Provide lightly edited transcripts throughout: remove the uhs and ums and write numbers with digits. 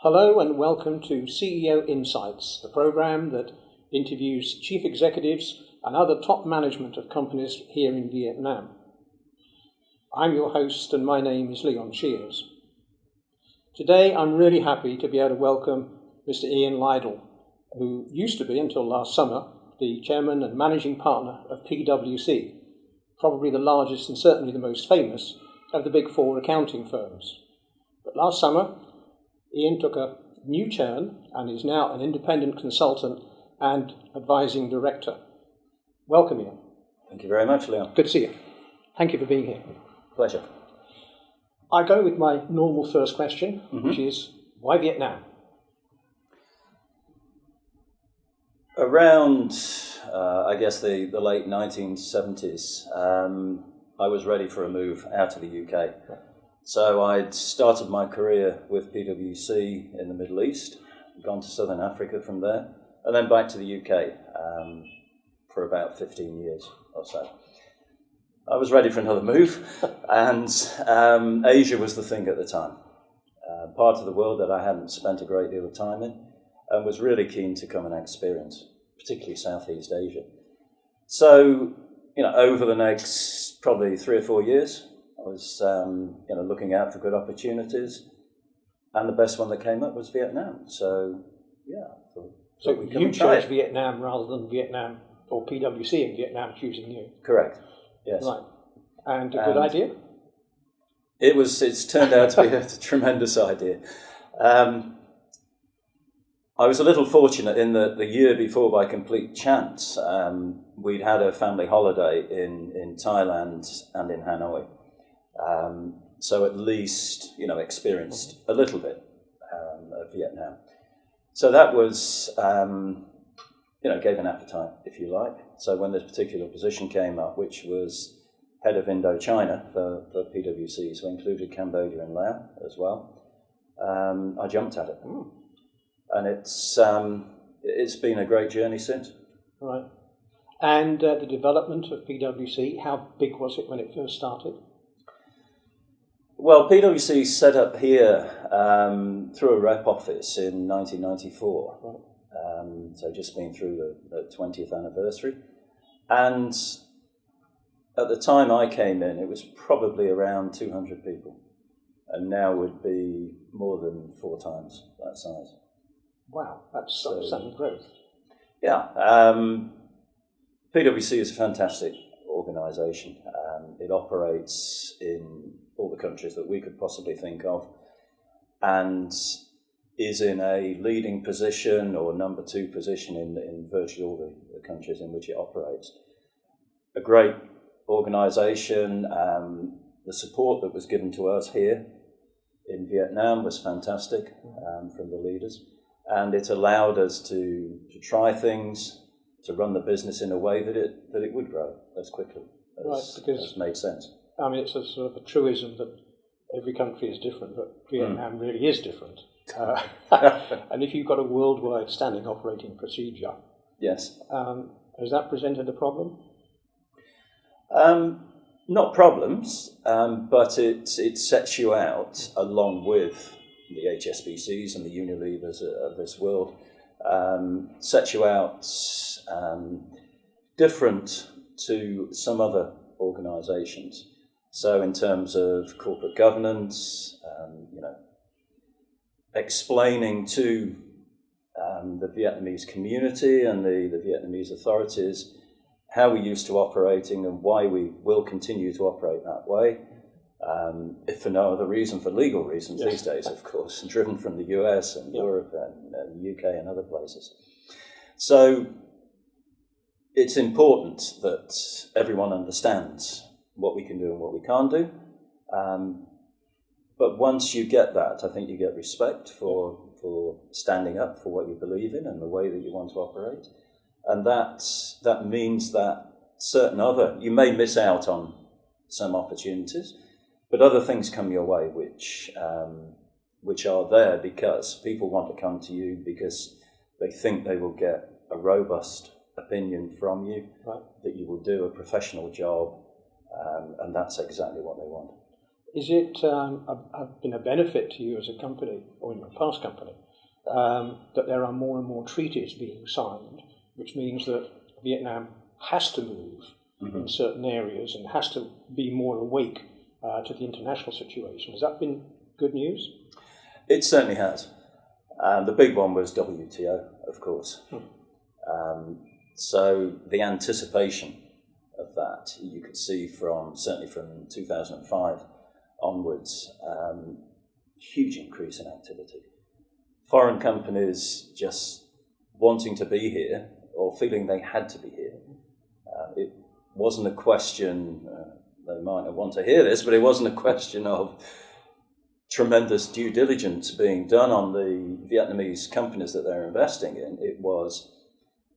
Hello and welcome to CEO Insights, the program that interviews chief executives and other top management of companies here in Vietnam. I'm your host and my name is Leon Shears. Today I'm really happy to be able to welcome Mr. Ian Lydall, who used to be, until last summer, the chairman and managing partner of PwC, probably the largest and certainly the most famous of the big four accounting firms. But last summer, Ian took a new turn and is now an independent consultant and advising director. Welcome, Ian. Thank you very much, Leon. Good to see you. Thank you for being here. Pleasure. I go with my normal first question, which is, why Vietnam? Around, I guess, the late 1970s, I was ready for a move out of the UK. So I'd started my career with PwC in the Middle East, gone to Southern Africa from there, and then back to the UK for about 15 years or so. I was ready for another move, and Asia was the thing at the time. Part of the world that I hadn't spent a great deal of time in, and was really keen to come and experience, particularly Southeast Asia. So, over the next probably 3 or 4 years, I was, looking out for good opportunities, and the best one that came up was Vietnam. So, yeah. So you chose Vietnam rather than Vietnam, or PwC in Vietnam choosing you? Correct. Yes. Right. And a good idea? It's turned out to be a tremendous idea. I was a little fortunate in that the year before, by complete chance, we'd had a family holiday in Thailand and in Hanoi. So at least, experienced a little bit of Vietnam. So that was, gave an appetite, if you like. So when this particular position came up, which was head of Indochina for PwC, so included Cambodia and Laos as well, I jumped at it. And it's been a great journey since. Right. And the development of PwC, how big was it when it first started? Well, PwC set up here through a rep office in 1994. Right. So just been through the 20th anniversary. And at the time I came in, it was probably around 200 people. And now would be more than 4 times that size. Wow, that's sudden growth. Yeah. PwC is a fantastic organisation. It operates in all the countries that we could possibly think of, and is in a leading position or number 2 position in virtually all the countries in which it operates. A great organisation. The support that was given to us here in Vietnam was fantastic from the leaders, and it allowed us to try things, to run the business in a way that it would grow as quickly as made sense. I mean, it's a sort of a truism that every country is different, but Vietnam really is different. And if you've got a worldwide standing operating procedure, yes, has that presented a problem? Not problems, but it sets you out along with the HSBCs and the Unilevers of this world, sets you out different to some other organisations. So in terms of corporate governance, explaining to the Vietnamese community and the Vietnamese authorities how we're used to operating and why we will continue to operate that way, if for no other reason, for legal reasons these days, of course, and driven from the US and Europe and the UK and other places. So it's important that everyone understands what we can do and what we can't do. But once you get that, I think you get respect for standing up for what you believe in and the way that you want to operate. And that means that you may miss out on some opportunities, but other things come your way which are there because people want to come to you because they think they will get a robust opinion from you, that you will do a professional job, and that's exactly what they want. Is it been a benefit to you as a company, or in your past company, that there are more and more treaties being signed, which means that Vietnam has to move in certain areas and has to be more awake to the international situation? Has that been good news? It certainly has. The big one was WTO, of course. So the anticipation of that, you could see certainly from 2005 onwards, huge increase in activity. Foreign companies just wanting to be here or feeling they had to be here. It wasn't a question, they might not want to hear this, but it wasn't a question of tremendous due diligence being done on the Vietnamese companies that they're investing in. It was,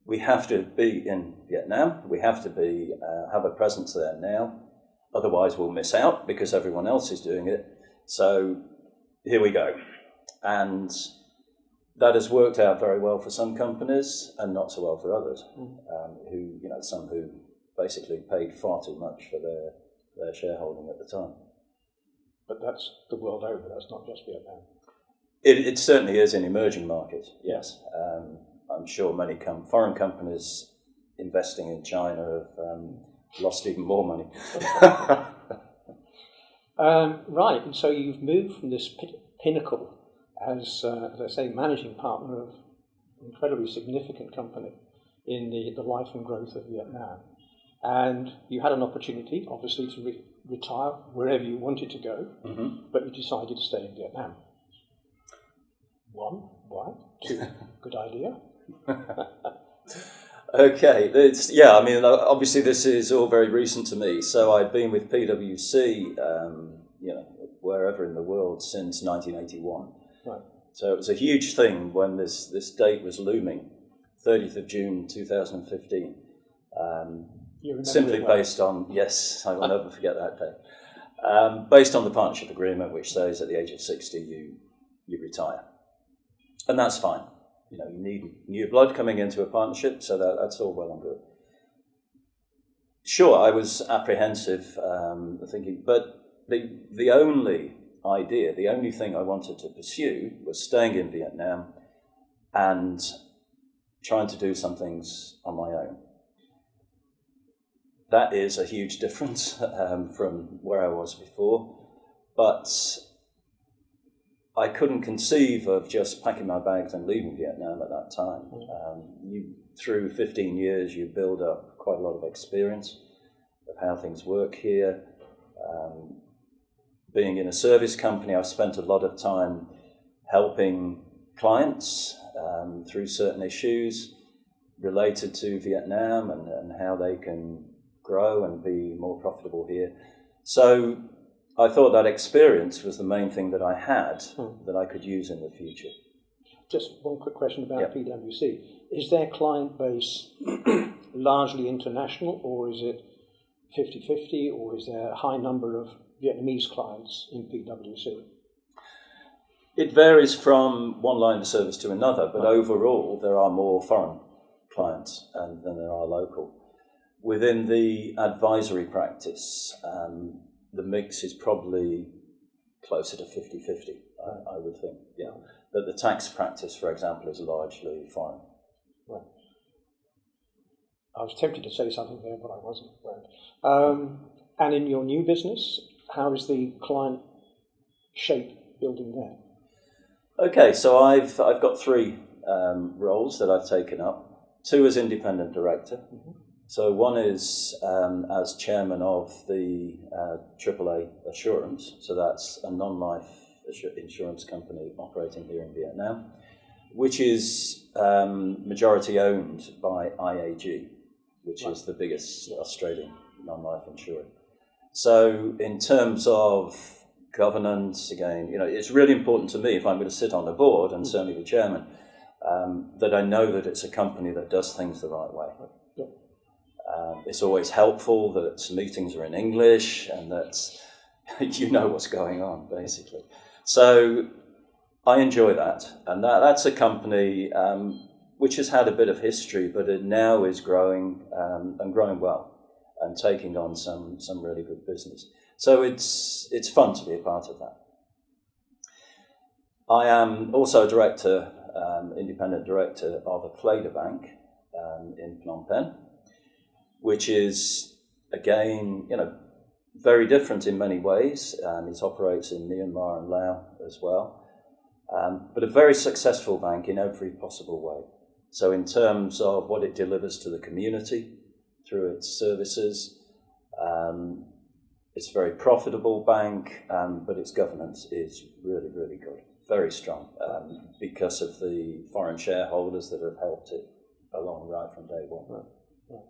we have to be in Vietnam, we have to be have a presence there now, otherwise we'll miss out because everyone else is doing it. So here we go. And that has worked out very well for some companies and not so well for others, some who basically paid far too much for their shareholding at the time. But that's the world over, that's not just Vietnam. It certainly is in emerging markets, yes. I'm sure many foreign companies investing in China have lost even more money. Right, and so you've moved from this pinnacle as I say, managing partner of an incredibly significant company in the life and growth of Vietnam. And you had an opportunity, obviously, to retire wherever you wanted to go, but you decided to stay in Vietnam. One, why? Two, good idea. Okay, obviously this is all very recent to me. So I've been with PwC, wherever in the world since 1981. Right. So it was a huge thing when this date was looming, 30th of June 2015. Simply based on, yes, I will never forget that day. Based on the partnership agreement, which says at the age of 60 you retire. And that's fine. You need new blood coming into a partnership, so that's all well and good. Sure, I was apprehensive, thinking, but the only idea, the only thing I wanted to pursue was staying in Vietnam and trying to do some things on my own. That is a huge difference from where I was before, but I couldn't conceive of just packing my bags and leaving Vietnam at that time. Through 15 years, you build up quite a lot of experience of how things work here. Being in a service company, I've spent a lot of time helping clients through certain issues related to Vietnam and how they can grow and be more profitable here. So I thought that experience was the main thing that I had that I could use in the future. Just one quick question about PwC. Is their client base largely international, or is it 50-50, or is there a high number of Vietnamese clients in PwC? It varies from one line of service to another, but overall there are more foreign clients than there are local. Within the advisory practice, the mix is probably closer to 50-50, I would think, yeah. But the tax practice, for example, is largely foreign. Right. I was tempted to say something there, but I wasn't. Right. And in your new business, how is the client shape building there? Okay, so I've got three roles that I've taken up. Two as independent director. So one is as chairman of the AAA Assurance, so that's a non-life insurance company operating here in Vietnam, which is majority owned by IAG, which is the biggest Australian non-life insurer. So in terms of governance, again, it's really important to me if I'm going to sit on the board, and certainly the chairman, that I know that it's a company that does things the right way. It's always helpful that meetings are in English and that you know what's going on, basically. So I enjoy that. And that's a company which has had a bit of history, but it now is growing and growing well and taking on some really good business. So it's fun to be a part of that. I am also a director, independent director of a Claytor Bank in Phnom Penh, which is, again, very different in many ways. It operates in Myanmar and Laos as well, but a very successful bank in every possible way. So in terms of what it delivers to the community through its services, it's a very profitable bank, but its governance is really, really good, very strong, because of the foreign shareholders that have helped it along right from day one. Right.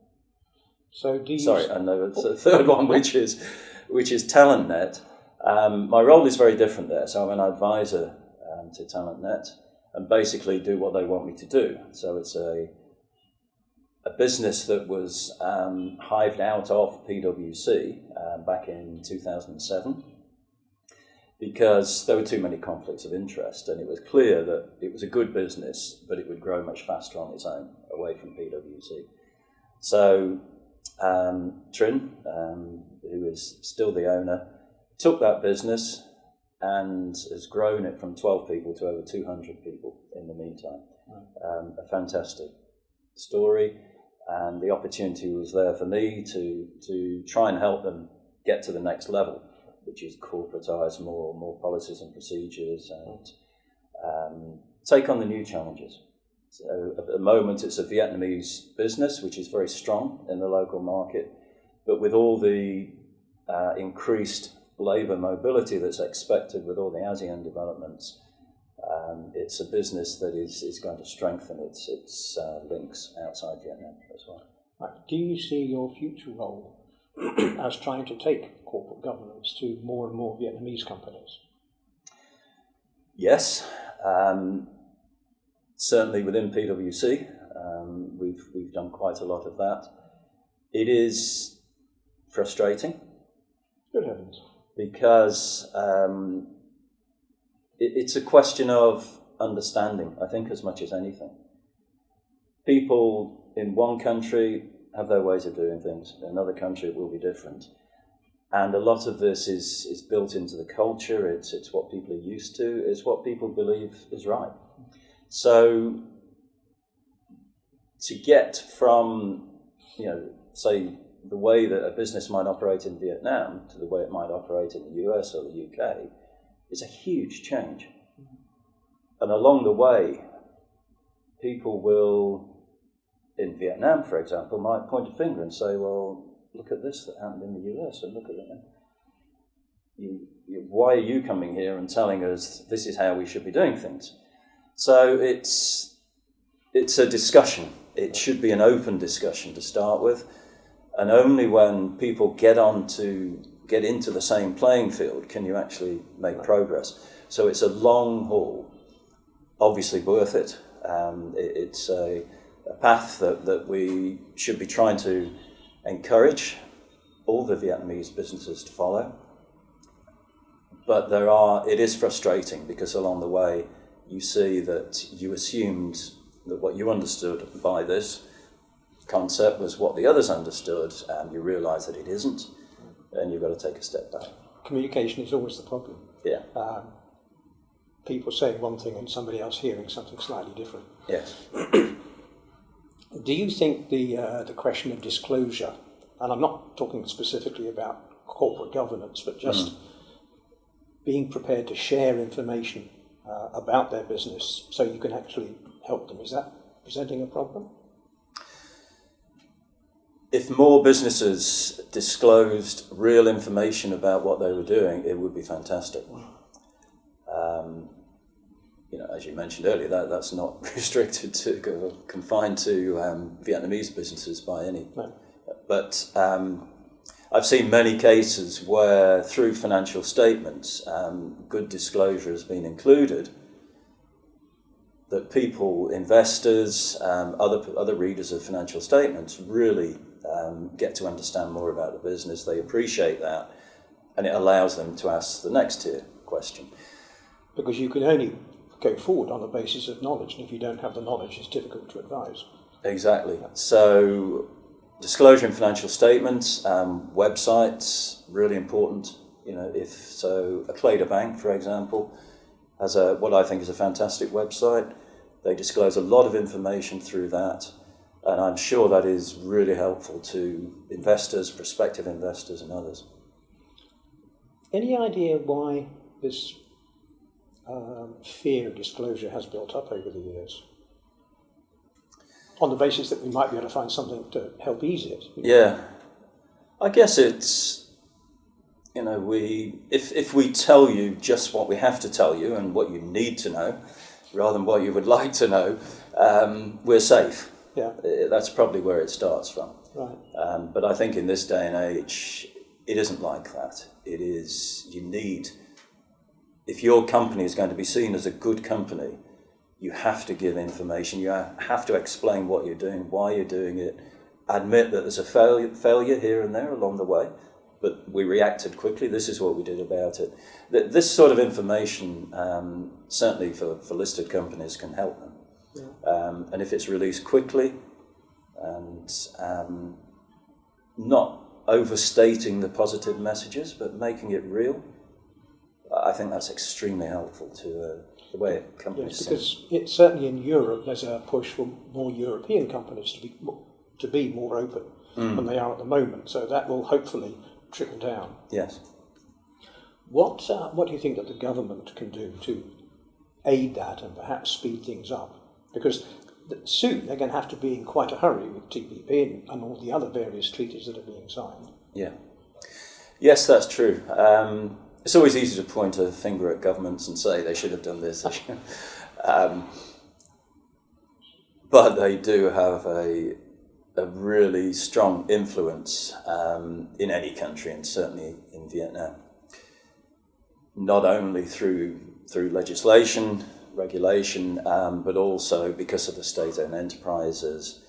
So do you... Sorry, and there's a third one, which is TalentNet. My role is very different there. So I'm an advisor to TalentNet and basically do what they want me to do. So it's a business that was hived out of PwC back in 2007 because there were too many conflicts of interest, and it was clear that it was a good business, but it would grow much faster on its own away from PwC. So Trin, who is still the owner, took that business and has grown it from 12 people to over 200 people in the meantime. A fantastic story, and the opportunity was there for me to try and help them get to the next level, which is corporatise more policies and procedures and take on the new challenges. So at the moment it's a Vietnamese business which is very strong in the local market, but with all the increased labour mobility that's expected with all the ASEAN developments, it's a business that is going to strengthen its links outside Vietnam as well. Right. Do you see your future role as trying to take corporate governance to more and more Vietnamese companies? Yes, certainly within PwC, we've done quite a lot of that. It is frustrating. Good heavens. Because it's a question of understanding, I think, as much as anything. People in one country have their ways of doing things. In another country, it will be different. And a lot of this is built into the culture. It's what people are used to. It's what people believe is right. So to get from, say, the way that a business might operate in Vietnam to the way it might operate in the US or the UK is a huge change. And along the way, people will, in Vietnam, for example, might point a finger and say, well, look at this that happened in the US, and look at it. Why are you coming here and telling us this is how we should be doing things? So it's a discussion. It should be an open discussion to start with. And only when people get into the same playing field can you actually make progress. So it's a long haul, obviously worth it. It's a path that we should be trying to encourage all the Vietnamese businesses to follow. But it is frustrating because along the way you see that you assumed that what you understood by this concept was what the others understood, and you realise that it isn't, and you've got to take a step back. Communication is always the problem. Yeah. People saying one thing and somebody else hearing something slightly different. Yes. Do you think the question of disclosure, and I'm not talking specifically about corporate governance, but just being prepared to share information about their business so you can actually help them, is that presenting a problem? If more businesses disclosed real information about what they were doing, it would be fantastic. As you mentioned earlier, that's not restricted to, confined to Vietnamese businesses by any. No. But I've seen many cases where through financial statements, good disclosure has been included, that people, investors, other readers of financial statements really get to understand more about the business. They appreciate that, and it allows them to ask the next tier question. Because you can only go forward on the basis of knowledge, and if you don't have the knowledge, it's difficult to advise. Exactly. So disclosure in financial statements, websites, really important. You know, if so, a Clada Bank, for example, has a what I think is a fantastic website. They disclose a lot of information through that, and I'm sure that is really helpful to investors, prospective investors, and others. Any idea why this fear of disclosure has built up over the years? On the basis that we might be able to find something to help ease it. Yeah, I guess it's, you know, if we tell you just what we have to tell you and what you need to know, rather than what you would like to know, we're safe. Yeah, that's probably where it starts from. right. But I think in this day and age, it isn't like that. It is, you need, if your company is going to be seen as a good company, you have to give information, you have to explain what you're doing, why you're doing it, admit that there's a failure here and there along the way, but we reacted quickly, this is what we did about it. This sort of information, certainly for listed companies, can help them. Yeah. And if it's released quickly and not overstating the positive messages, but making it real, I think that's extremely helpful to the way companies think. Yes, because certainly in Europe there's a push for more European companies to be more open than they are at the moment. So that will hopefully trickle down. Yes. What do you think that the government can do to aid that and perhaps speed things up? Because soon they're going to have to be in quite a hurry with TPP and all the other various treaties that are being signed. Yeah. Yes, that's true. It's always easy to point a finger at governments and say they should have done this. But they do have a really strong influence in any country, and certainly in Vietnam. Not only through legislation, regulation, but also because of the state-owned enterprises,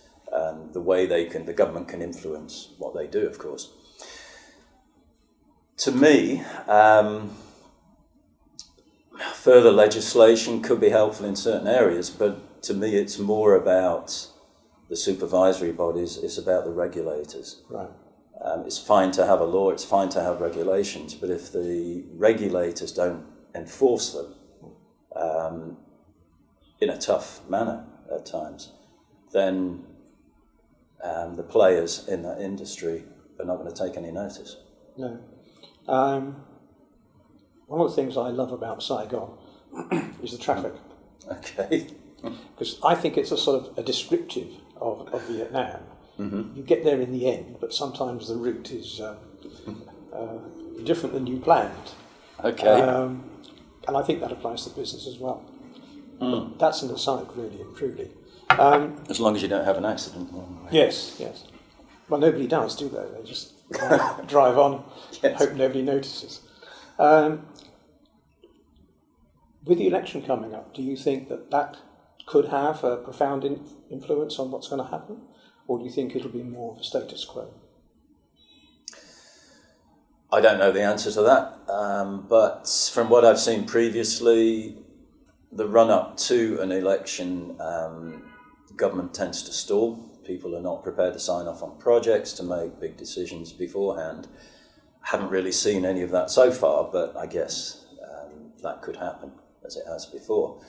the way the government can influence what they do, of course. To me, further legislation could be helpful in certain areas, but to me it's more about the supervisory bodies, it's about the regulators. Right. It's fine to have a law, it's fine to have regulations, but if the regulators don't enforce them in a tough manner at times, then the players in that industry are not going to take any notice. No. One of the things I love about Saigon is the traffic. Okay. Because I think it's a sort of a descriptive of Vietnam. Mm-hmm. You get there in the end, but sometimes the route is different than you planned. Okay. And I think that applies to business as well. But that's an aside, really and truly. As long as you don't have an accident. Yes, yes. Well, nobody does, do they? They just drive on, yes. Hope nobody notices. With the election coming up, do you think that could have a profound influence on what's going to happen? Or do you think it'll be more of a status quo? I don't know the answer to that, but from what I've seen previously, the run-up to an election, government tends to stall. People are not prepared to sign off on projects, to make big decisions beforehand. Haven't really seen any of that so far, but I guess that could happen, as it has before.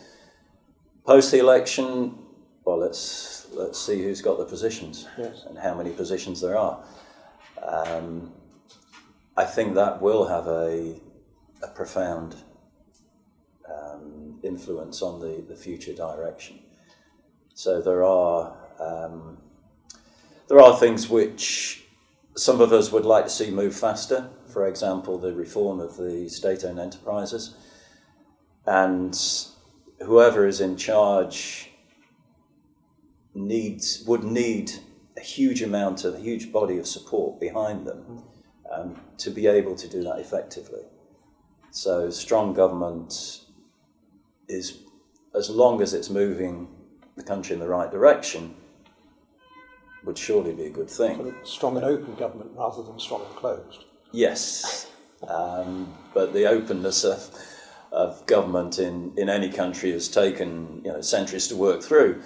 Post the election, well, let's see who's got the positions, yes, and how many positions there are. I think that will have a profound influence on the future direction. So there are things which some of us would like to see move faster. For example, the reform of the state-owned enterprises, and whoever is in charge would need a huge body of support behind them to be able to do that effectively. So strong government is, as long as it's moving the country in the right direction, would surely be a good thing. So strong and open government rather than strong and closed. Yes, but the openness of government in any country has taken centuries to work through.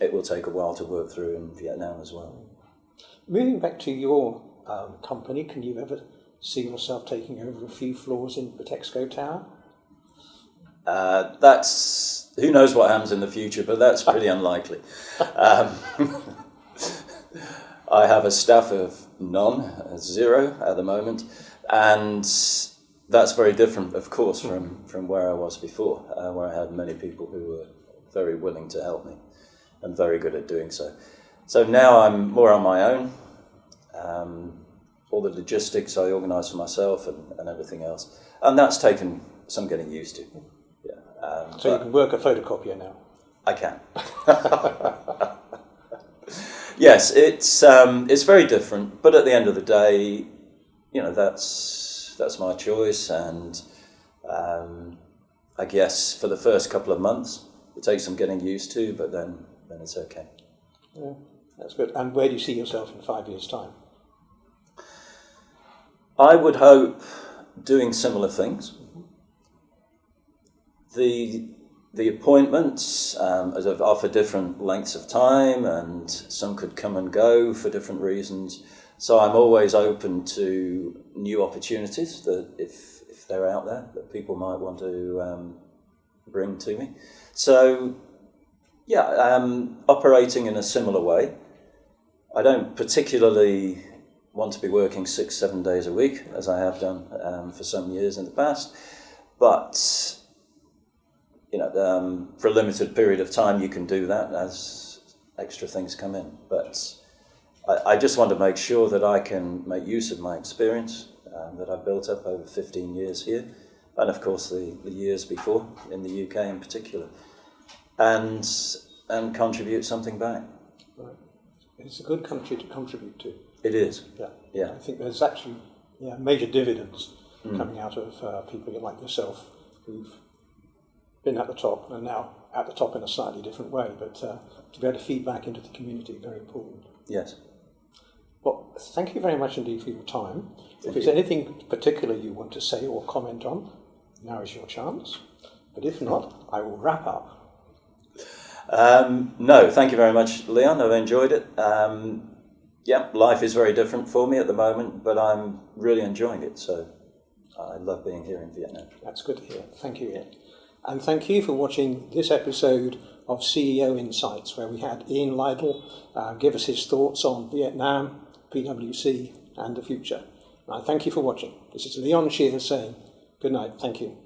It will take a while to work through in Vietnam as well. Moving back to your company, can you ever see yourself taking over a few floors in the Texco Tower? That's, who knows what happens in the future, but that's pretty unlikely. I have a staff of none, 0 at the moment, and that's very different, of course, from where I was before, where I had many people who were very willing to help me and very good at doing so. So now I'm more on my own. All the logistics I organise for myself and everything else, and that's taken some getting used to. Yeah. So you can work a photocopier now? I can. Yes, it's very different, but at the end of the day, you know, that's my choice, and I guess for the first couple of months it takes some getting used to, but then it's okay. Yeah, that's good. And where do you see yourself in 5 years' time? I would hope doing similar things. The appointments are for different lengths of time, and some could come and go for different reasons. So I'm always open to new opportunities that, if they're out there, that people might want to bring to me. So, yeah, operating in a similar way. I don't particularly want to be working 6-7 days a week, as I have done for some years in the past, but you know, for a limited period of time you can do that as extra things come in. But I just want to make sure that I can make use of my experience that I've built up over 15 years here, and of course the years before in the UK in particular, and contribute something back. Right. It's a good country to contribute to. It is. Yeah. Yeah. I think there's actually major dividends coming out of people like yourself who've been at the top and now at the top in a slightly different way, but to be able to feed back into the community, very important. Yes. Well, thank you very much indeed for your time. If there's anything particular you want to say or comment on, now is your chance. But if not, I will wrap up. No, thank you very much, Leon. I've enjoyed it. Yeah, life is very different for me at the moment, but I'm really enjoying it. So I love being here in Vietnam. That's good to hear. Thank you, Ian. And thank you for watching this episode of CEO Insights, where we had Ian Lydall give us his thoughts on Vietnam, PwC, and the future. And I thank you for watching. This is Leon Shear saying good night. Thank you.